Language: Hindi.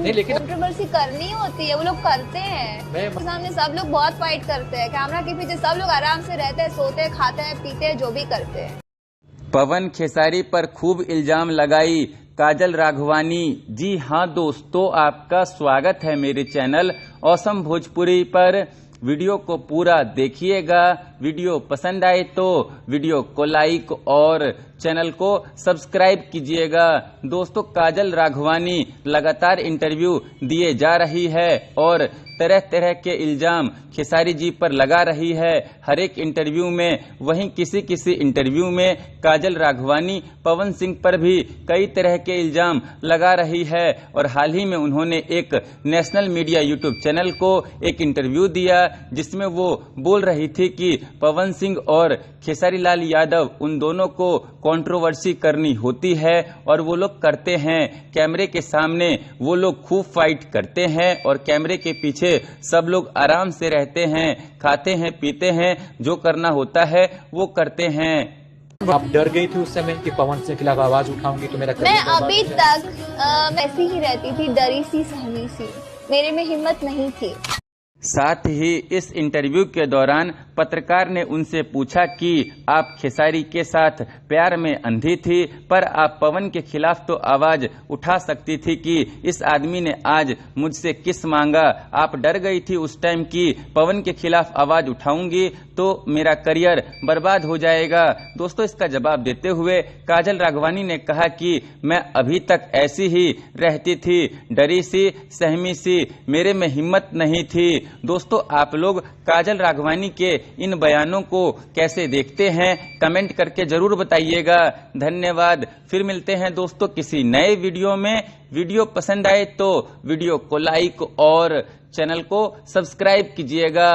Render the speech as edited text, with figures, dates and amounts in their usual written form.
नहीं लेकिन कंट्रोवर्सी करनी होती है, वो लोग करते हैं। सामने सब लोग बहुत फाइट करते हैं, कैमरा के पीछे सब लोग आराम से रहते हैं, सोते हैं, खाते हैं, पीते हैं, जो भी करते हैं। पवन खेसारी पर खूब इल्जाम लगाई काजल राघवानी। जी हाँ दोस्तों, आपका स्वागत है मेरे चैनल ऑसम भोजपुरी पर। वीडियो को पूरा देखिएगा। वीडियो पसंद आए तो वीडियो को लाइक और चैनल को सब्सक्राइब कीजिएगा। दोस्तों, काजल राघवानी लगातार इंटरव्यू दिए जा रही है और तरह तरह के इल्जाम खेसारी जी पर लगा रही है हर एक इंटरव्यू में। वहीं किसी किसी इंटरव्यू में काजल राघवानी पवन सिंह पर भी कई तरह के इल्जाम लगा रही है। और हाल ही में उन्होंने एक नेशनल मीडिया यूट्यूब चैनल को एक इंटरव्यू दिया जिसमें वो बोल रही थी कि पवन सिंह और खेसारी लाल यादव उन दोनों को कंट्रोवर्सी करनी होती है और वो लोग करते हैं। कैमरे के सामने वो लोग खूब फाइट करते हैं और कैमरे के पीछे सब लोग आराम से रहते हैं, खाते हैं, पीते हैं, जो करना होता है वो करते हैं। आप डर गई थी उस समय कि पवन सिंह के खिलाफ आवाज उठाऊंगी तो मेरा मैं अभी तक ऐसी ही रहती थी, डरी सी, सहमी सी, मेरे में हिम्मत नहीं थी। साथ ही इस इंटरव्यू के दौरान पत्रकार ने उनसे पूछा कि आप खेसारी के साथ प्यार में अंधी थी, पर आप पवन के खिलाफ तो आवाज उठा सकती थी कि इस आदमी ने आज मुझसे किस मांगा। आप डर गई थी उस टाइम कि पवन के खिलाफ आवाज उठाऊंगी तो मेरा करियर बर्बाद हो जाएगा। दोस्तों, इसका जवाब देते हुए काजल राघवानी ने कहा कि मैं अभी तक ऐसी ही रहती थी, डरी सी, सहमी सी, मेरे में हिम्मत नहीं थी। दोस्तों, आप लोग काजल राघवानी के इन बयानों को कैसे देखते हैं, कमेंट करके जरूर बताइएगा। धन्यवाद। फिर मिलते हैं दोस्तों किसी नए वीडियो में। वीडियो पसंद आए तो वीडियो को लाइक और चैनल को सब्सक्राइब कीजिएगा।